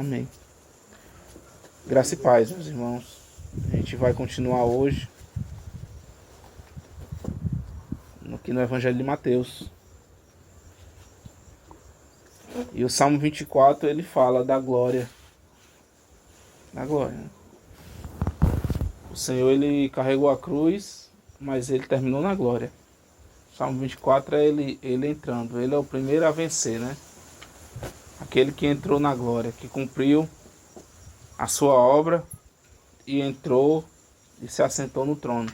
Amém. Graça e paz, meus irmãos. A gente vai continuar hoje aqui no Evangelho de Mateus. E o Salmo 24, ele fala da glória. Da glória, né? O Senhor, ele carregou a cruz, mas ele terminou na glória. O Salmo 24 é ele entrando. Ele é o primeiro a vencer, né? Aquele que entrou na glória, que cumpriu a sua obra e entrou e se assentou no trono.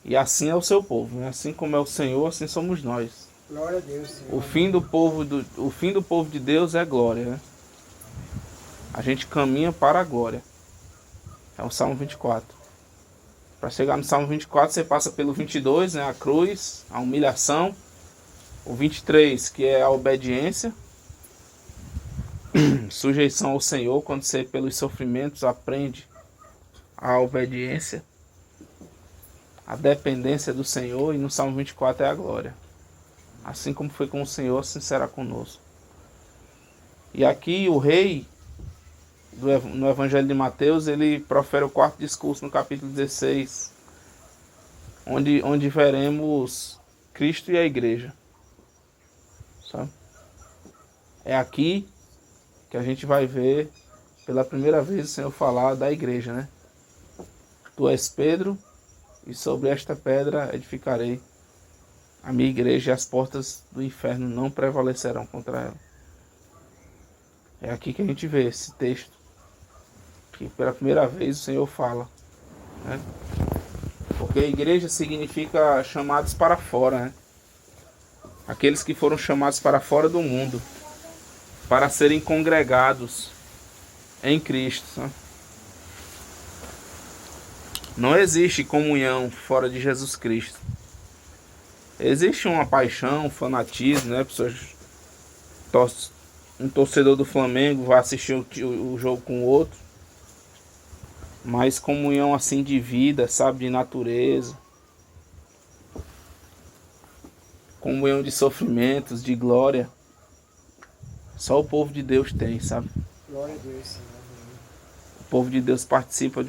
E assim é o seu povo, né? Assim como é o Senhor, assim somos nós. Glória a Deus, Senhor. O fim do povo de Deus é glória, né? A gente caminha para a glória. É o Salmo 24. Para chegar no Salmo 24, você passa pelo 22, né? A cruz, a humilhação. O 23, que é a obediência. Sujeição ao Senhor, quando você, pelos sofrimentos, aprende a obediência. A dependência do Senhor. E no Salmo 24 é a glória. Assim como foi com o Senhor, assim será conosco. E aqui o rei, no Evangelho de Mateus, ele profere o quarto discurso no capítulo 16, onde veremos Cristo e a igreja. Sabe? É aqui que a gente vai ver pela primeira vez o Senhor falar da igreja, né? Tu és Pedro, e sobre esta pedra edificarei a minha igreja, e as portas do inferno não prevalecerão contra ela. É aqui que a gente vê esse texto, que pela primeira vez o Senhor fala, né? Porque a igreja significa chamados para fora, né? Aqueles que foram chamados para fora do mundo, para serem congregados em Cristo, sabe? Não existe comunhão fora de Jesus Cristo. Existe uma paixão, um fanatismo, né? Um torcedor do Flamengo vai assistir o jogo com o outro. Mas comunhão assim de vida, sabe? De natureza. Comunhão de sofrimentos, de glória. Só o povo de Deus tem, sabe? Glória a Deus, Senhor. O povo de Deus participa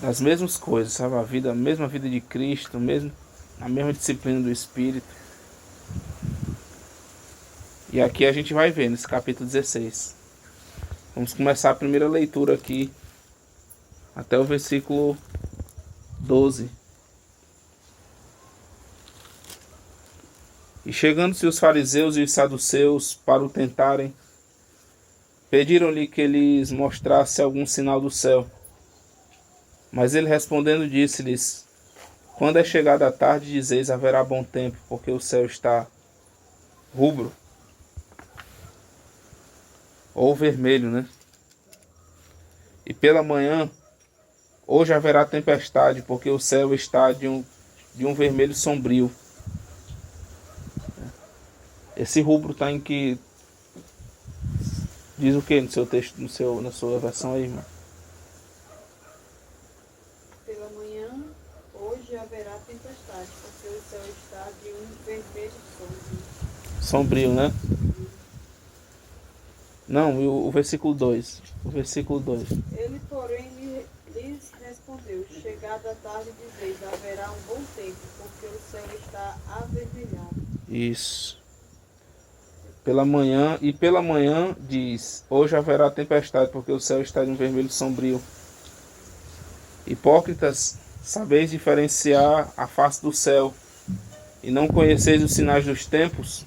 das mesmas coisas, sabe? A mesma vida de Cristo, a mesma disciplina do Espírito. E aqui a gente vai ver nesse capítulo 16. Vamos começar a primeira leitura aqui, até o versículo 12. E chegando-se os fariseus e os saduceus para o tentarem, pediram-lhe que lhes mostrasse algum sinal do céu. Mas ele respondendo disse-lhes: quando é chegada a tarde, dizeis haverá bom tempo, porque o céu está rubro, ou vermelho, né? E pela manhã, hoje haverá tempestade, porque o céu está de um vermelho sombrio. Esse rubro está em que... Diz o que no seu texto, na sua versão aí, irmão? Pela manhã, hoje haverá tempestade, porque o céu está de um vermelho sombrio. Sombrio, né? Não, e o versículo 2. O versículo 2. Ele, porém, lhes respondeu: chegada a tarde, dizeis, haverá um bom tempo, porque o céu está avermelhado. Isso. Pela manhã diz: hoje haverá tempestade, porque o céu está de um vermelho sombrio. Hipócritas, sabeis diferenciar a face do céu, e não conheceis os sinais dos tempos?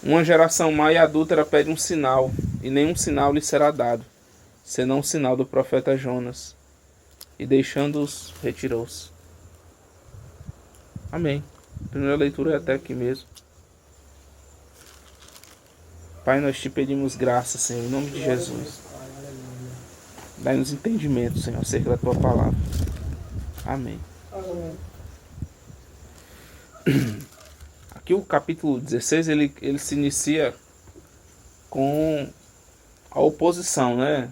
Uma geração má e adúltera pede um sinal, e nenhum sinal lhe será dado, senão o sinal do profeta Jonas. E deixando-os, retirou-se. Amém. A primeira leitura é até aqui mesmo. Pai, nós te pedimos graça, Senhor, em nome de Jesus. Dai-nos entendimento, Senhor, acerca da tua palavra. Amém. Amém. Aqui o capítulo 16, ele se inicia com a oposição, né?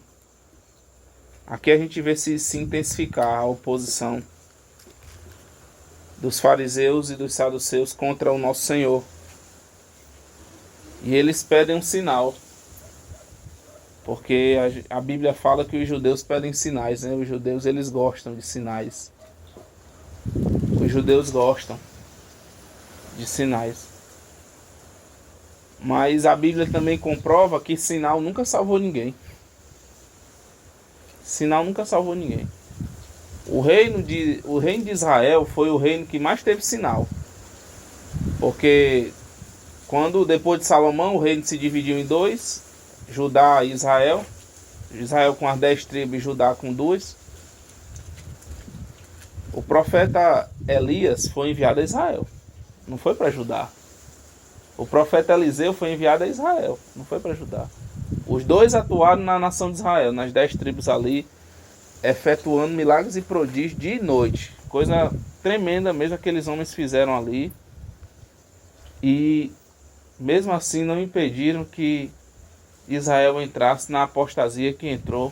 Aqui a gente vê se intensificar a oposição dos fariseus e dos saduceus contra o nosso Senhor. E eles pedem um sinal. Porque a Bíblia fala que os judeus pedem sinais, né? Os judeus, eles gostam de sinais. Os judeus gostam de sinais. Mas a Bíblia também comprova que sinal nunca salvou ninguém. Sinal nunca salvou ninguém. O reino de Israel foi o reino que mais teve sinal. Porque quando depois de Salomão o reino se dividiu em dois, Judá e Israel. Israel com as 10 tribos e Judá com 2. O profeta Elias foi enviado a Israel. Não foi para Judá. O profeta Eliseu foi enviado a Israel. Não foi para Judá. Os dois atuaram na nação de Israel, nas 10 tribos ali, efetuando milagres e prodígios dia e noite. Coisa tremenda mesmo aqueles homens fizeram ali. E mesmo assim não impediram que Israel entrasse na apostasia que entrou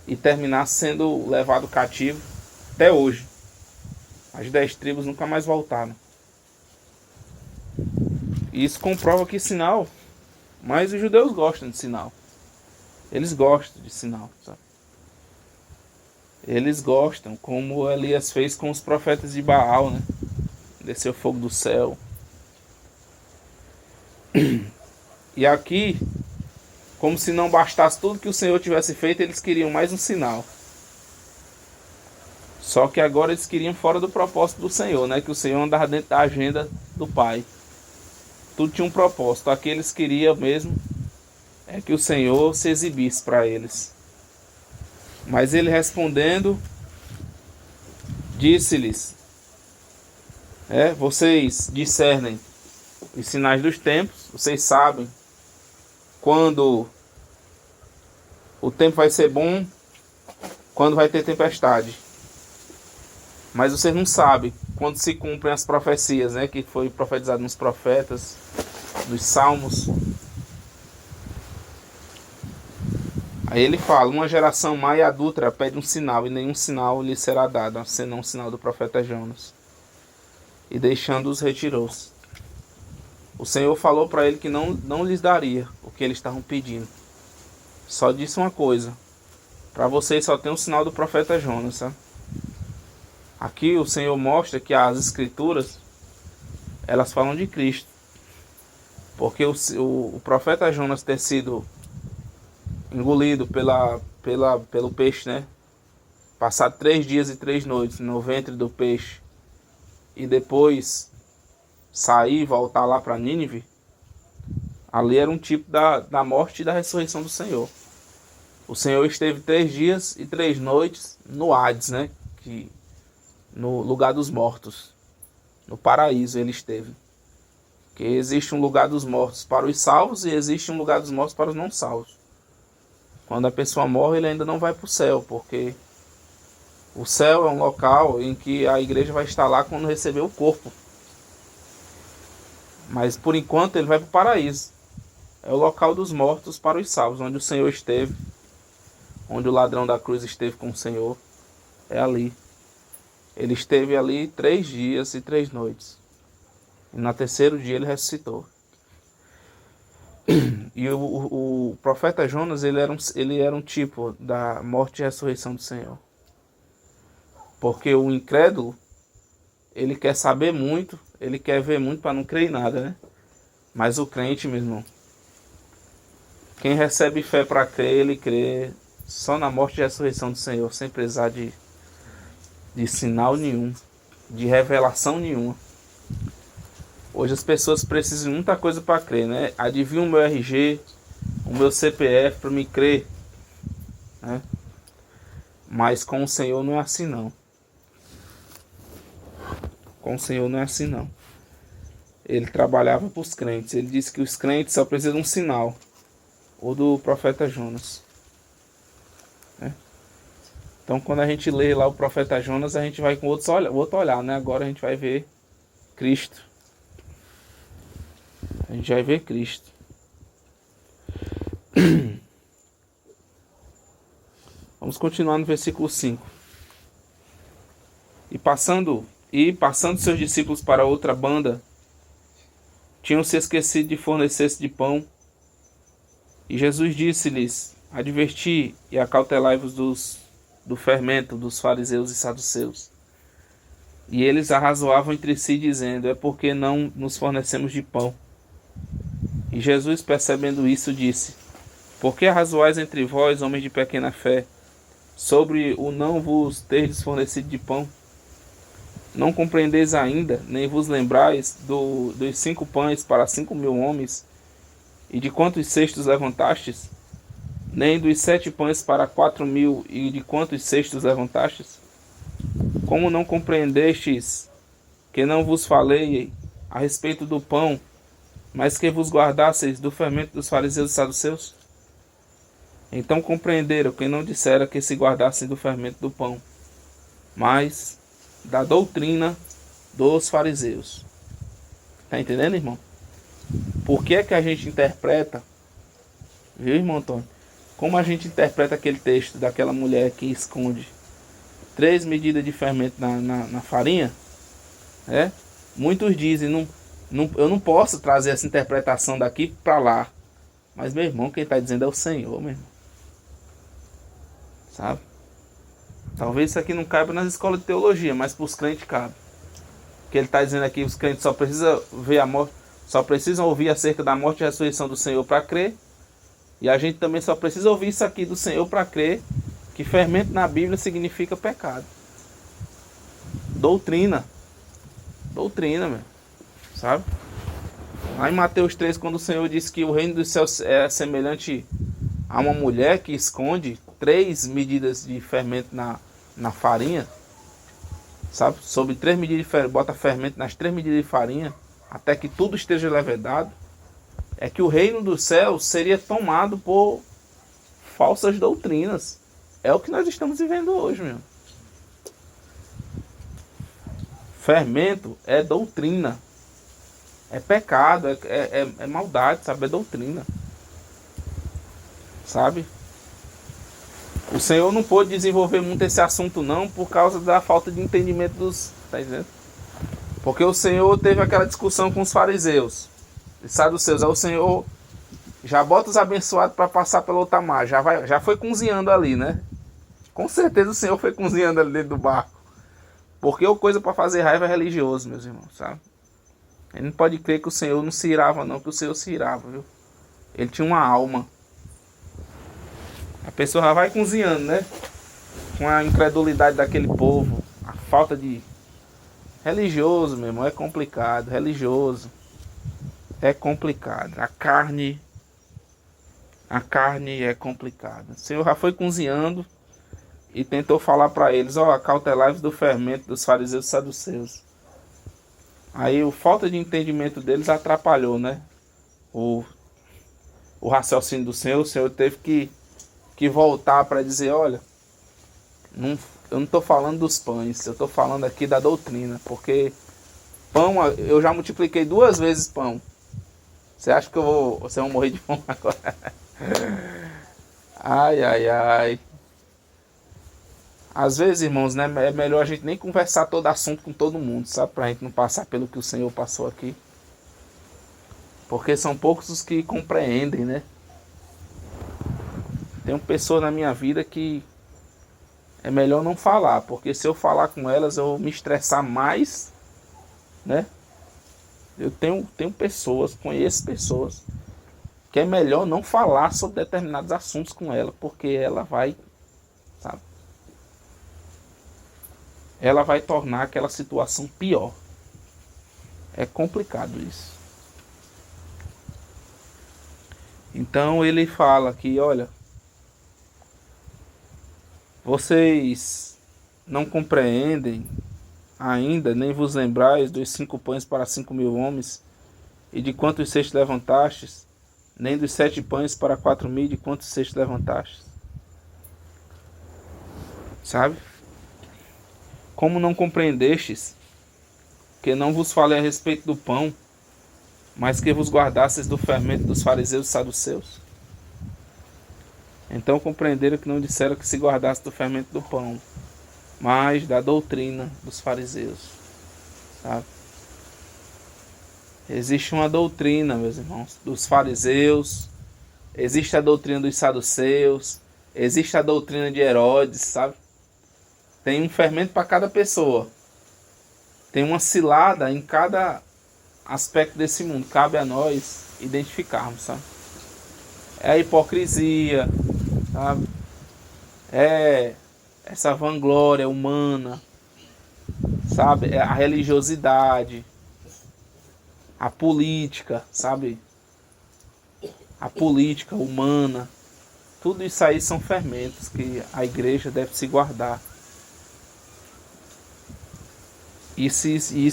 e terminasse sendo levado cativo até hoje. As 10 tribos nunca mais voltaram. E isso comprova que sinal, mas os judeus gostam de sinal. Eles gostam de sinal, sabe? Eles gostam, como Elias fez com os profetas de Baal, né? Desceu fogo do céu. E aqui, como se não bastasse tudo que o Senhor tivesse feito, eles queriam mais um sinal. Só que agora eles queriam fora do propósito do Senhor, né? Que o Senhor andava dentro da agenda do Pai. Tudo tinha um propósito. Aqui eles queriam mesmo que o Senhor se exibisse para eles. Mas ele respondendo, disse-lhes: vocês discernem os sinais dos tempos, vocês sabem quando o tempo vai ser bom, quando vai ter tempestade. Mas vocês não sabem quando se cumprem as profecias, né, que foi profetizado nos profetas, nos salmos. Aí ele fala: uma geração má e adúltera pede um sinal, e nenhum sinal lhe será dado, senão o sinal do profeta Jonas. E deixando-os retirou-se. O Senhor falou para ele que não lhes daria o que eles estavam pedindo. Só disse uma coisa: para vocês só tem o sinal do profeta Jonas, sabe? Aqui o Senhor mostra que as escrituras, elas falam de Cristo. Porque o profeta Jonas ter sido engolido pelo peixe, né? Passar 3 dias e 3 noites no ventre do peixe e depois sair e voltar lá para Nínive, ali era um tipo da morte e da ressurreição do Senhor. O Senhor esteve 3 dias e 3 noites no Hades, né? No lugar dos mortos, no paraíso ele esteve. Que existe um lugar dos mortos para os salvos e existe um lugar dos mortos para os não salvos. Quando a pessoa morre, ele ainda não vai para o céu, porque o céu é um local em que a igreja vai estar lá quando receber o corpo. Mas por enquanto ele vai para o paraíso. É o local dos mortos para os salvos, onde o Senhor esteve, onde o ladrão da cruz esteve com o Senhor. É ali. Ele esteve ali 3 dias e 3 noites. E no 3º dia ele ressuscitou. E o profeta Jonas, ele era um tipo da morte e ressurreição do Senhor. Porque o incrédulo, ele quer saber muito, ele quer ver muito para não crer em nada, né? Mas o crente, meu irmão, quem recebe fé para crer, ele crê só na morte e ressurreição do Senhor, sem precisar de sinal nenhum, de revelação nenhuma. Hoje as pessoas precisam de muita coisa para crer, né? Adivinha o meu RG, o meu CPF para me crer, né? Mas com o Senhor não é assim não. Com o Senhor não é assim não. Ele trabalhava para os crentes. Ele disse que os crentes só precisam de um sinal, ou do profeta Jonas, né? Então quando a gente lê lá o profeta Jonas, a gente vai com outro olhar, né? Agora a gente vai ver Cristo. A gente vai ver Cristo. Vamos continuar no versículo 5. E passando seus discípulos para outra banda, tinham se esquecido de fornecer-se de pão. E Jesus disse-lhes: adverti e acautelai-vos do fermento dos fariseus e saduceus. E eles arrazoavam entre si, dizendo: é porque não nos fornecemos de pão. E Jesus, percebendo isso, disse: por que arrazoais entre vós, homens de pequena fé, sobre o não vos terdes fornecido de pão? Não compreendeis ainda, nem vos lembrais dos 5 pães para 5.000 homens, e de quantos cestos levantastes? Nem dos 7 pães para 4.000, e de quantos cestos levantastes? Como não compreendestes que não vos falei a respeito do pão, mas que vos guardasseis do fermento dos fariseus e saduceus? Então compreenderam que não dissera que se guardassem do fermento do pão, mas da doutrina dos fariseus. Tá entendendo, irmão? Por que é que a gente interpreta, viu, irmão Antônio? Como a gente interpreta aquele texto daquela mulher que esconde 3 medidas de fermento na farinha? Muitos dizem, eu não posso trazer essa interpretação daqui para lá. Mas, meu irmão, quem está dizendo é o Senhor, meu irmão. Sabe? Talvez isso aqui não caiba nas escolas de teologia, mas para os crentes cabe. Que ele está dizendo aqui, os crentes só precisam ver a morte, só precisam ouvir acerca da morte e ressurreição do Senhor para crer. E a gente também só precisa ouvir isso aqui do Senhor para crer que fermento na Bíblia significa pecado. Doutrina. Doutrina, meu. Sabe? Lá em Mateus 3, quando o Senhor disse que o reino dos céus é semelhante a uma mulher que esconde 3 medidas de fermento na farinha, sabe? Sobre 3 medidas de fermento, bota fermento nas 3 medidas de farinha, até que tudo esteja levedado, é que o reino dos céus seria tomado por falsas doutrinas. É o que nós estamos vivendo hoje, meu. Fermento é doutrina. É pecado, é maldade, sabe? É doutrina. Sabe? O Senhor não pôde desenvolver muito esse assunto não, por causa da falta de entendimento dos... Tá entendendo? Porque o Senhor teve aquela discussão com os fariseus e saduceus. Aí o Senhor já bota os abençoados para passar pelo outra margem. Já foi cozinhando ali, né? Com certeza o Senhor foi cozinhando ali dentro do barco. Porque a coisa para fazer raiva é religioso, meus irmãos, sabe? Ele não pode crer que o Senhor não se irava não, que o Senhor se irava, viu? Ele tinha uma alma. A pessoa já vai cozinhando, né? Com a incredulidade daquele povo, a falta de... Religioso, meu irmão, é complicado. Religioso é complicado. A carne é complicada. O Senhor já foi cozinhando e tentou falar para eles: ó, acautelai-vos do fermento dos fariseus e saduceus. Aí a falta de entendimento deles atrapalhou, né? O raciocínio do Senhor. O Senhor teve que voltar para dizer: olha, eu não estou falando dos pães, eu estou falando aqui da doutrina. Porque pão, eu já multipliquei 2 vezes pão. Você acha que vocês vão morrer de fome agora? Ai, ai, ai. Às vezes, irmãos, né, é melhor a gente nem conversar todo assunto com todo mundo, sabe? Pra gente não passar pelo que o Senhor passou aqui. Porque são poucos os que compreendem, né? Tem pessoas na minha vida que é melhor não falar, porque se eu falar com elas eu vou me estressar mais, né? Eu tenho pessoas, conheço pessoas que é melhor não falar sobre determinados assuntos com ela, porque ela vai, sabe? Ela vai tornar aquela situação pior. É complicado isso. Então ele fala que, olha, vocês não compreendem ainda, nem vos lembrais dos 5 pães para 5.000 homens, e de quantos cestos levantastes, nem dos 7 pães para 4.000, de quantos cestos levantastes. Sabe? Como não compreendestes que não vos falei a respeito do pão, mas que vos guardasseis do fermento dos fariseus e saduceus? Então compreenderam que não disseram que se guardasse do fermento do pão, mas da doutrina dos fariseus. Sabe? Existe uma doutrina, meus irmãos, dos fariseus, existe a doutrina dos saduceus, existe a doutrina de Herodes, sabe? Tem um fermento para cada pessoa. Tem uma cilada em cada aspecto desse mundo. Cabe a nós identificarmos, sabe? É a hipocrisia, sabe? É essa vanglória humana, sabe? É a religiosidade, a política, sabe? A política humana. Tudo isso aí são fermentos que a igreja deve se guardar. Isso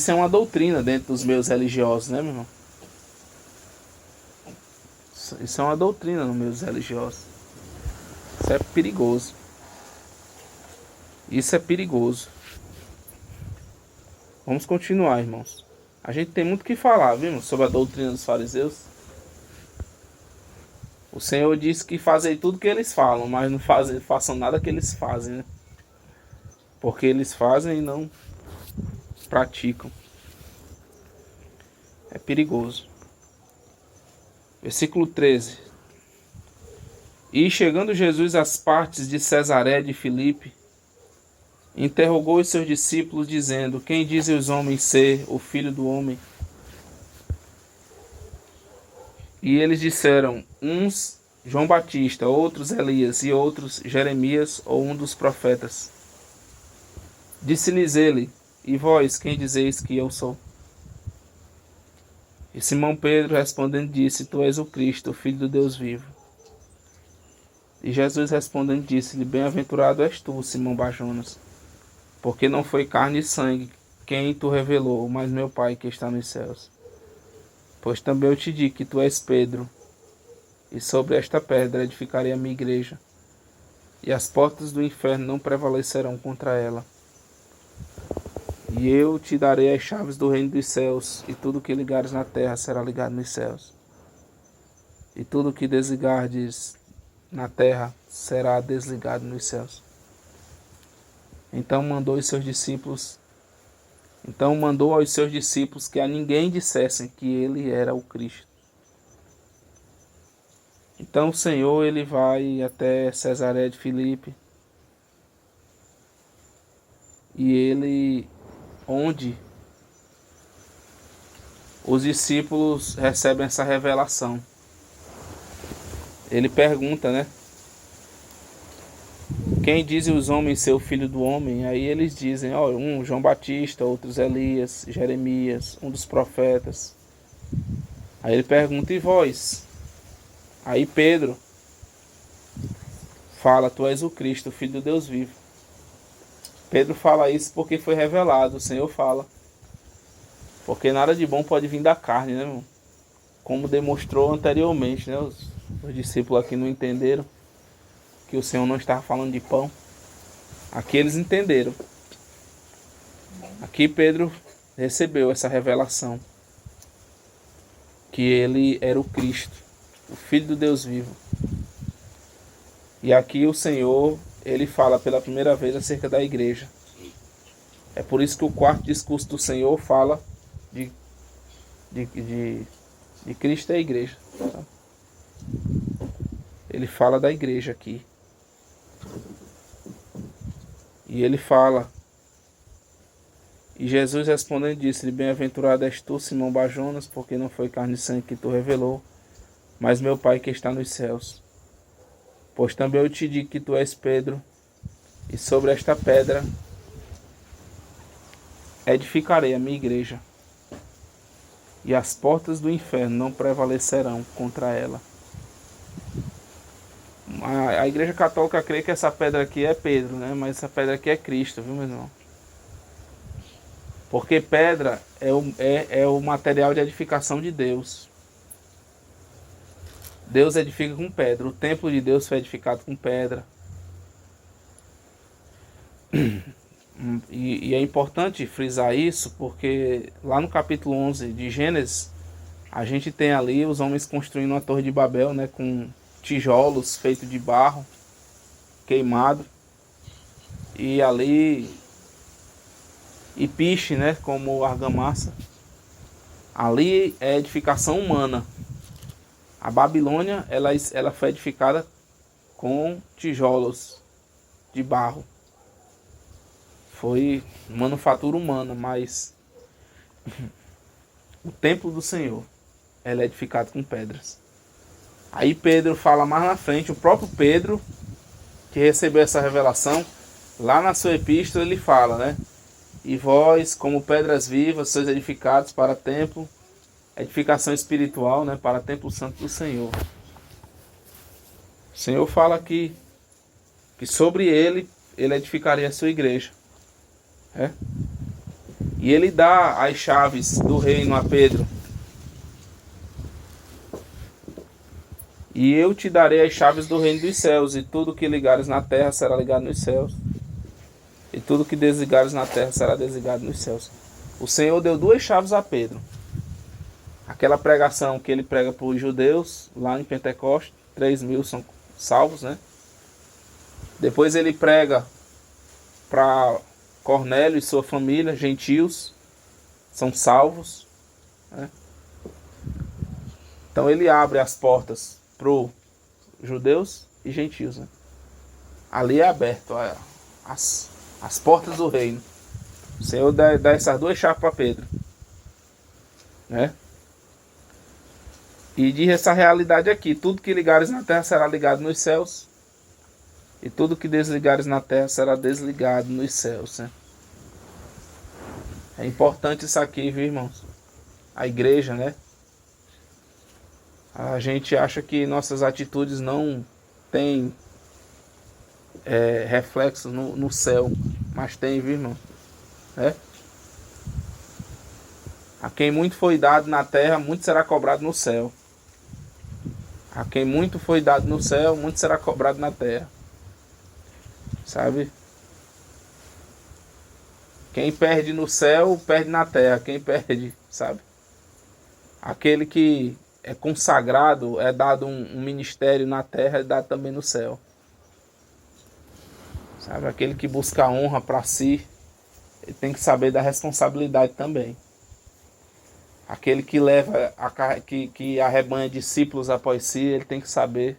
é uma doutrina dentro dos meios religiosos, né, meu irmão? Isso é uma doutrina nos meios religiosos. Isso é perigoso. Isso é perigoso. Vamos continuar, irmãos. A gente tem muito o que falar, viu, sobre a doutrina dos fariseus. O Senhor disse que fazem tudo que eles falam, mas não façam nada que eles fazem, né? Porque eles fazem e não praticam. É perigoso. Versículo 13. E chegando Jesus às partes de Cesaré de Filipe, interrogou os seus discípulos, dizendo: Quem dizem os homens ser o Filho do Homem? E eles disseram: uns João Batista, outros Elias, e outros Jeremias ou um dos profetas. Disse-lhes ele: E vós, quem dizeis que eu sou? E Simão Pedro respondendo disse: Tu és o Cristo, o Filho do Deus vivo. E Jesus respondendo disse-lhe: Bem-aventurado és tu, Simão Barjonas, porque não foi carne e sangue quem tu revelou, mas meu Pai que está nos céus. Pois também eu te digo que tu és Pedro, e sobre esta pedra edificarei a minha igreja, e as portas do inferno não prevalecerão contra ela. E eu te darei as chaves do reino dos céus, e tudo que ligares na terra será ligado nos céus. E tudo que desligardes na terra será desligado nos céus. Então mandou aos seus discípulos que a ninguém dissessem que ele era o Cristo. Então o Senhor ele vai até Cesaré de Filipe, e ele onde os discípulos recebem essa revelação. Ele pergunta, né? Quem dizem os homens ser o Filho do Homem? Aí eles dizem, um João Batista, outros Elias, Jeremias, um dos profetas. Aí ele pergunta, e vós? Aí Pedro fala, tu és o Cristo, o Filho do Deus vivo. Pedro fala isso porque foi revelado, o Senhor fala. Porque nada de bom pode vir da carne, né, irmão? Como demonstrou anteriormente, né? Os discípulos aqui não entenderam que o Senhor não estava falando de pão. Aqui eles entenderam. Aqui Pedro recebeu essa revelação. Que ele era o Cristo, o Filho do Deus vivo. E aqui o Senhor, ele fala pela primeira vez acerca da igreja. É por isso que o quarto discurso do Senhor fala de Cristo e a igreja. Tá? Ele fala da igreja aqui. E ele fala. E Jesus respondendo disse-lhe: Bem-aventurado és tu, Simão Barjonas, porque não foi carne e sangue que tu revelou, mas meu Pai que está nos céus. Pois também eu te digo que tu és Pedro, e sobre esta pedra edificarei a minha igreja, e as portas do inferno não prevalecerão contra ela. A igreja católica crê que essa pedra aqui é Pedro, né? Mas essa pedra aqui é Cristo, viu, meu irmão? Porque pedra é o material de edificação de Deus. Deus edifica com pedra. O templo de Deus foi edificado com pedra. E é importante frisar isso porque lá no capítulo 11 de Gênesis, a gente tem ali os homens construindo uma torre de Babel, né, com tijolos feitos de barro queimado. E ali... e piche, né, como argamassa. Ali é edificação humana. A Babilônia, ela foi edificada com tijolos de barro. Foi manufatura humana, mas o templo do Senhor, ela é edificado com pedras. Aí Pedro fala mais na frente, o próprio Pedro, que recebeu essa revelação, lá na sua epístola ele fala, né? E vós, como pedras vivas, sois edificados para templo, edificação espiritual, né? Para templo santo do Senhor. O Senhor fala que sobre ele edificaria a sua igreja. É? E ele dá as chaves do reino a Pedro. E eu te darei as chaves do reino dos céus, e tudo que ligares na terra será ligado nos céus. E tudo que desligares na terra será desligado nos céus. O Senhor deu duas chaves a Pedro. Aquela pregação que ele prega para os judeus, lá em Pentecostes, 3.000 são salvos, né? Depois ele prega para Cornélio e sua família, gentios, são salvos, né? Então ele abre as portas para os judeus e gentios, né? Ali é aberto as portas do reino. O Senhor dá essas duas chaves para Pedro, né? E diz essa realidade aqui: tudo que ligares na terra será ligado nos céus, e tudo que desligares na terra será desligado nos céus, né? É importante isso aqui, viu, irmãos? A igreja, né? A gente acha que nossas atitudes não têm reflexos no céu, mas tem, viu, irmão? A quem muito foi dado na terra, muito será cobrado no céu. A quem muito foi dado no céu, muito será cobrado na terra. Sabe? Quem perde no céu, perde na terra. Quem perde, sabe? Aquele que é consagrado, é dado um ministério na terra, é dado também no céu. Sabe? Aquele que busca a honra para si, ele tem que saber da responsabilidade também. Aquele que leva, que arrebanha discípulos após si, ele tem que saber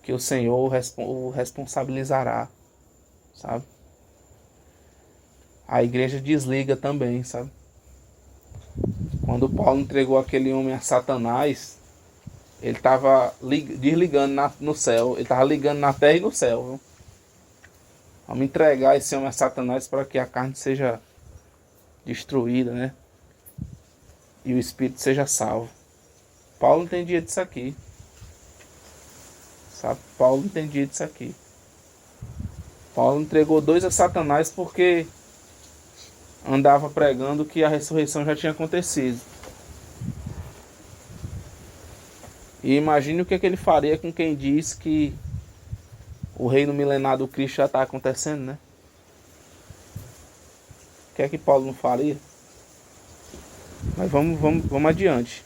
que o Senhor o responsabilizará, sabe? A igreja desliga também, sabe? Quando Paulo entregou aquele homem a Satanás, ele estava desligando no céu, ele estava ligando na terra e no céu, viu? Vamos entregar esse homem a Satanás para que a carne seja destruída, né? E o espírito seja salvo. Paulo entendia disso aqui. Sabe? Paulo entendia disso aqui. Paulo entregou 2 a Satanás porque andava pregando que a ressurreição já tinha acontecido. E imagine o que ele faria com quem diz que o reino milenar do Cristo já está acontecendo, né? O que é que Paulo não faria? Mas vamos adiante.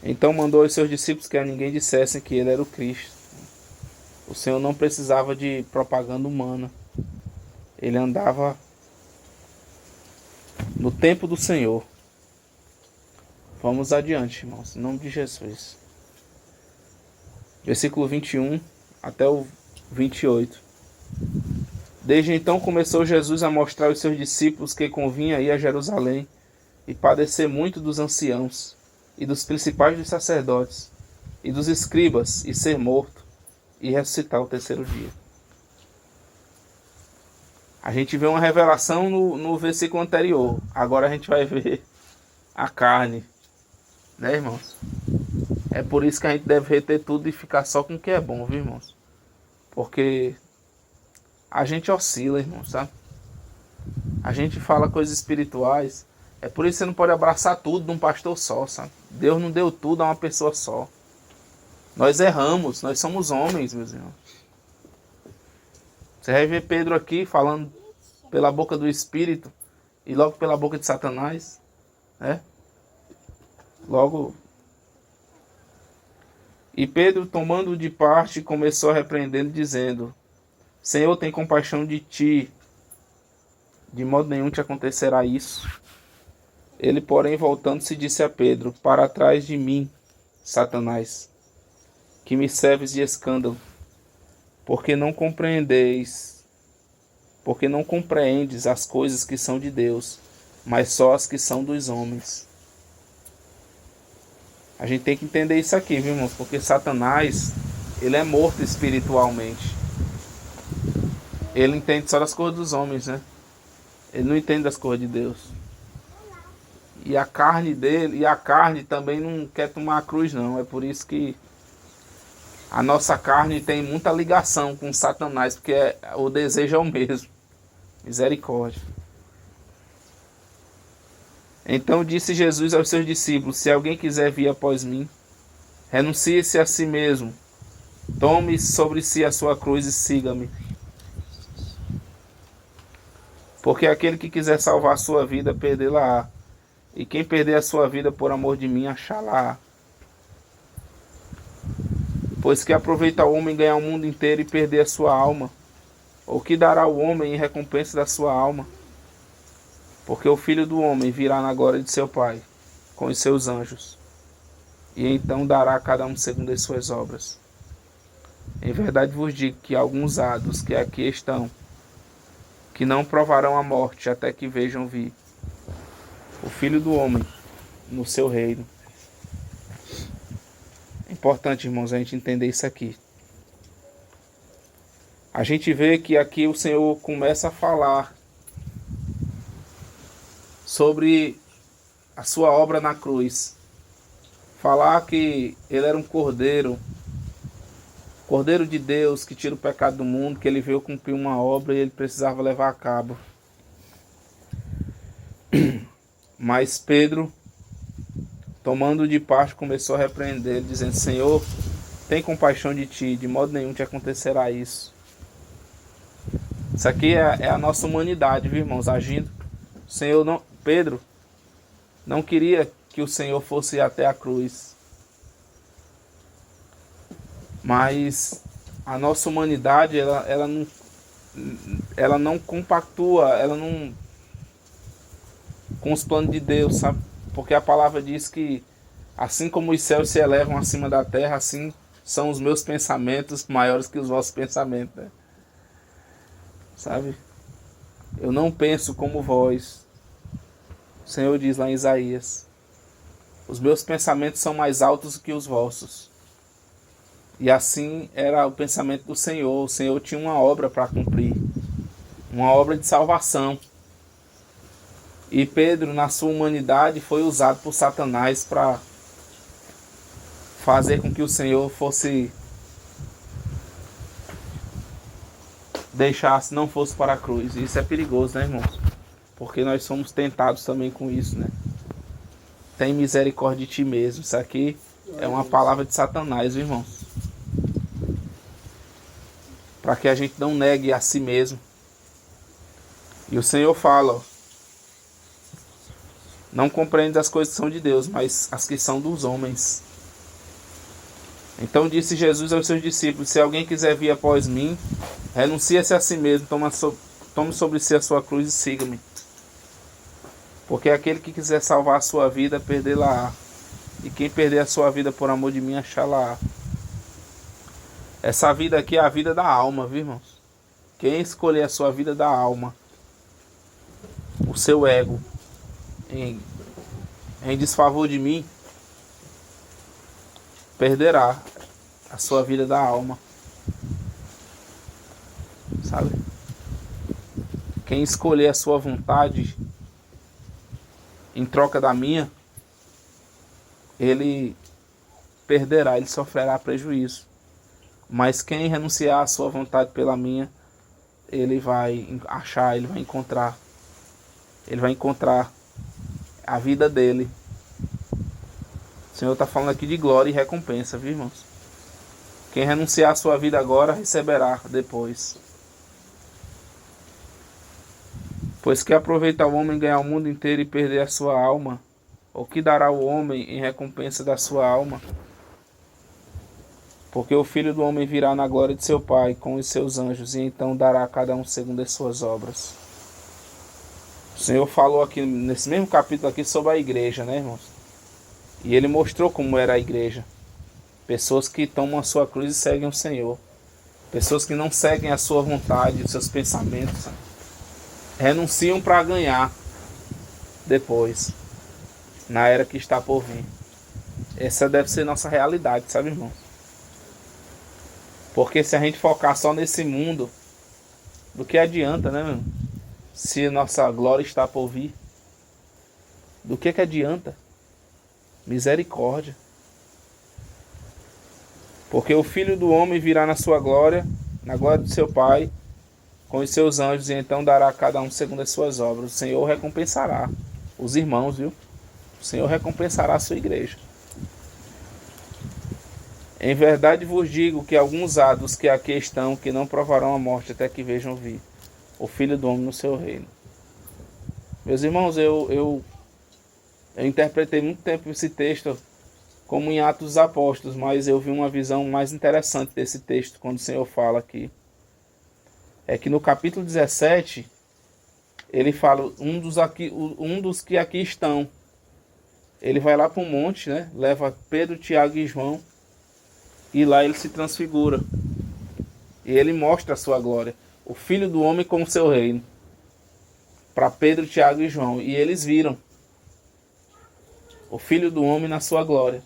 Então mandou aos seus discípulos que a ninguém dissessem que ele era o Cristo. O Senhor não precisava de propaganda humana. Ele andava no tempo do Senhor. Vamos adiante, irmãos, em nome de Jesus. Versículo 21 até o 28. Desde então começou Jesus a mostrar aos seus discípulos que convinha ir a Jerusalém e padecer muito dos anciãos e dos principais dos sacerdotes e dos escribas e ser morto e ressuscitar o terceiro dia. A gente vê uma revelação no versículo anterior. Agora a gente vai ver a carne, né, irmãos? É por isso que a gente deve reter tudo e ficar só com o que é bom, viu, irmãos? Porque a gente oscila, irmão, sabe? A gente fala coisas espirituais. É por isso que você não pode abraçar tudo de um pastor só, sabe? Deus não deu tudo a uma pessoa só. Nós erramos, nós somos homens, meus irmãos. Você vai ver Pedro aqui falando pela boca do Espírito e logo pela boca de Satanás, né? Logo. E Pedro, tomando-o de parte, começou a repreendendo, dizendo: Senhor, tem compaixão de ti. de modo nenhum te acontecerá isso. Ele, porém, voltando-se, disse a Pedro: para trás de mim, Satanás, que me serves de escândalo, porque não compreendes as coisas que são de Deus, mas só as que são dos homens. A gente tem que entender isso aqui, viu, irmãos? Porque Satanás, ele é morto espiritualmente. Ele entende só das coisas dos homens, né? Ele não entende das coisas de Deus. E a carne também não quer tomar a cruz, não. É por isso que a nossa carne tem muita ligação com Satanás, porque o desejo é o mesmo. Misericórdia. Então disse Jesus aos seus discípulos: se alguém quiser vir após mim, renuncie-se a si mesmo, tome sobre si a sua cruz e siga-me. Porque aquele que quiser salvar a sua vida, perdê-la-á. E quem perder a sua vida por amor de mim, achá-la-á. Pois que aproveita o homem ganhar o mundo inteiro e perder a sua alma? Ou que dará o homem em recompensa da sua alma? Porque o Filho do Homem virá na glória de seu Pai, com os seus anjos, e então dará a cada um segundo as suas obras. Em verdade vos digo que alguns há dos que aqui estão, que não provarão a morte até que vejam vir o Filho do Homem no seu reino. É importante, irmãos, a gente entender isso aqui. A gente vê que aqui o Senhor começa a falar sobre a sua obra na cruz. Falar que ele era um cordeiro de Deus que tira o pecado do mundo, que ele veio cumprir uma obra e ele precisava levar a cabo. Mas Pedro, tomando de parte, começou a repreender, dizendo: Senhor, tem compaixão de ti, de modo nenhum te acontecerá isso. Isso aqui é a nossa humanidade, viu, irmãos, agindo. O Senhor não, Pedro não queria que o Senhor fosse até a cruz. Mas a nossa humanidade, ela não compactua, ela não com os planos de Deus, sabe? Porque a palavra diz que assim como os céus se elevam acima da terra, assim são os meus pensamentos maiores que os vossos pensamentos, né? Sabe? Eu não penso como vós. O Senhor diz lá em Isaías: os meus pensamentos são mais altos que os vossos. E assim era o pensamento do Senhor. O Senhor tinha uma obra para cumprir, uma obra de salvação. E Pedro, na sua humanidade, foi usado por Satanás para fazer com que o Senhor não fosse para a cruz. E isso é perigoso, né, irmãos? Porque nós somos tentados também com isso, né? Tem misericórdia de ti mesmo. Isso aqui é uma palavra de Satanás, viu, irmãos? Para que a gente não negue a si mesmo. E o Senhor fala, ó: não compreende as coisas que são de Deus, mas as que são dos homens. Então disse Jesus aos seus discípulos: se alguém quiser vir após mim, renuncie-se a si mesmo, tome sobre si a sua cruz e siga-me. Porque aquele que quiser salvar a sua vida, perdê-la-á. E quem perder a sua vida por amor de mim, achá-la-á. Essa vida aqui é a vida da alma, viu, irmãos? Quem escolher a sua vida da alma, o seu ego, em desfavor de mim, perderá a sua vida da alma. Sabe? Quem escolher a sua vontade em troca da minha, ele perderá, ele sofrerá prejuízo. Mas quem renunciar à sua vontade pela minha, ele vai achar, ele vai encontrar a vida dele. O Senhor está falando aqui de glória e recompensa, viu, irmãos? Quem renunciar à sua vida agora, receberá depois. Pois que aproveita o homem ganhar o mundo inteiro e perder a sua alma? Ou que dará o homem em recompensa da sua alma? Porque o Filho do Homem virá na glória de seu Pai com os seus anjos, e então dará a cada um segundo as suas obras. O Senhor falou aqui nesse mesmo capítulo aqui sobre a igreja, né, irmãos? E ele mostrou como era a igreja. Pessoas que tomam a sua cruz e seguem o Senhor. Pessoas que não seguem a sua vontade, os seus pensamentos. Renunciam para ganhar depois, na era que está por vir. Essa deve ser nossa realidade, sabe, irmão? Porque se a gente focar só nesse mundo, do que adianta, né, meu? Se nossa glória está por vir, do que adianta? Misericórdia. Porque o Filho do Homem virá na sua glória, na glória do seu Pai, com os seus anjos, e então dará a cada um segundo as suas obras. O Senhor recompensará os irmãos, viu? O Senhor recompensará a sua igreja. Em verdade vos digo que alguns há dos que aqui estão, que não provarão a morte até que vejam vir o Filho do Homem no seu reino. Meus irmãos, eu interpretei muito tempo esse texto como em Atos dos Apóstolos, mas eu vi uma visão mais interessante desse texto quando o Senhor fala aqui. É que no capítulo 17, ele fala, um dos que aqui estão, ele vai lá para um monte, né? Leva Pedro, Tiago e João, e lá ele se transfigura. E ele mostra a sua glória. O Filho do Homem com o seu reino. Para Pedro, Tiago e João. E eles viram o Filho do Homem na sua glória.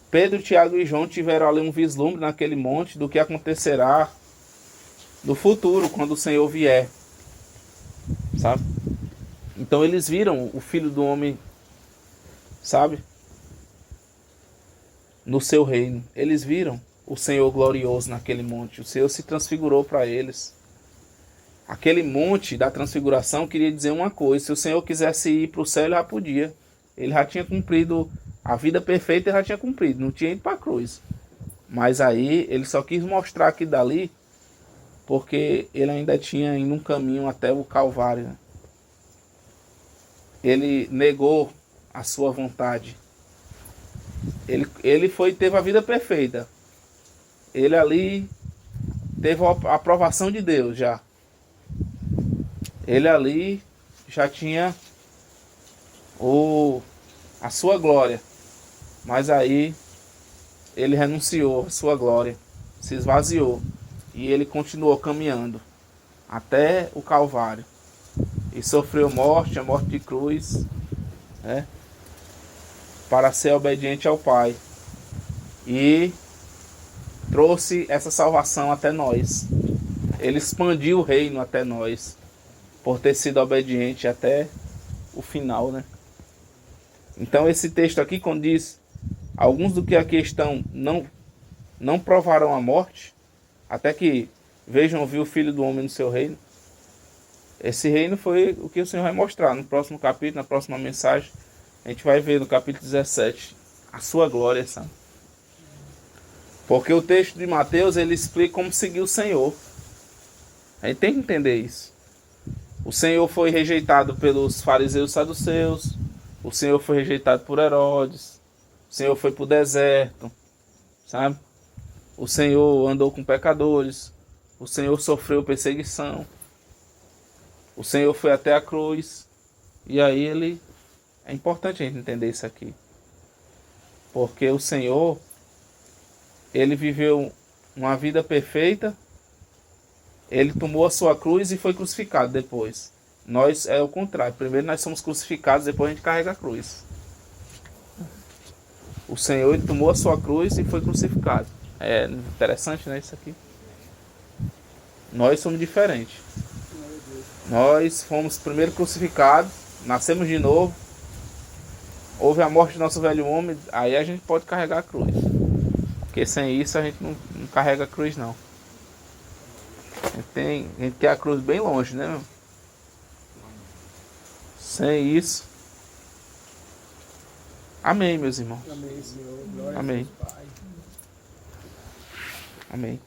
Pedro, Tiago e João tiveram ali um vislumbre naquele monte do que acontecerá no futuro, quando o Senhor vier. Sabe? Então eles viram o Filho do Homem, sabe? No seu reino. Eles viram o Senhor glorioso naquele monte. O Senhor se transfigurou para eles. Aquele monte da transfiguração queria dizer uma coisa. Se o Senhor quisesse ir para o céu, ele já podia. Ele já tinha cumprido a vida perfeita, ele já tinha cumprido. Não tinha ido para a cruz. Mas aí ele só quis mostrar aqui dali, porque ele ainda tinha ido um caminho até o Calvário, né? Ele negou a sua vontade. Ele teve a vida perfeita. Ele ali teve a aprovação de Deus já. Ele ali já tinha a sua glória. Mas aí ele renunciou à sua glória, se esvaziou. E ele continuou caminhando até o Calvário. E sofreu morte, a morte de cruz, né? Para ser obediente ao Pai. E trouxe essa salvação até nós. Ele expandiu o reino até nós, por ter sido obediente até o final, né? Então esse texto aqui, quando diz, alguns do que aqui estão não provarão a morte, até que vejam ouvir o Filho do Homem no seu reino. Esse reino foi o que o Senhor vai mostrar no próximo capítulo, na próxima mensagem. A gente vai ver no capítulo 17 a sua glória, sabe? Porque o texto de Mateus, ele explica como seguir o Senhor. A gente tem que entender isso. O Senhor foi rejeitado pelos fariseus e saduceus. O Senhor foi rejeitado por Herodes. O Senhor foi para o deserto, sabe? O Senhor andou com pecadores. O Senhor sofreu perseguição. O Senhor foi até a cruz. E aí é importante a gente entender isso aqui. Porque o Senhor, ele viveu uma vida perfeita. Ele tomou a sua cruz e foi crucificado depois. Nós é o contrário. Primeiro nós somos crucificados, depois a gente carrega a cruz. O Senhor, ele tomou a sua cruz e foi crucificado. É interessante, né, isso aqui? Nós somos diferentes. Nós fomos primeiro crucificados, nascemos de novo, houve a morte do nosso velho homem, aí a gente pode carregar a cruz. Porque sem isso a gente não carrega a cruz, não. A gente quer a cruz bem longe, né, meu? Sem isso. Amém, meus irmãos. Amém, Senhor. Glória Amém. a Deus, Pai. Amém.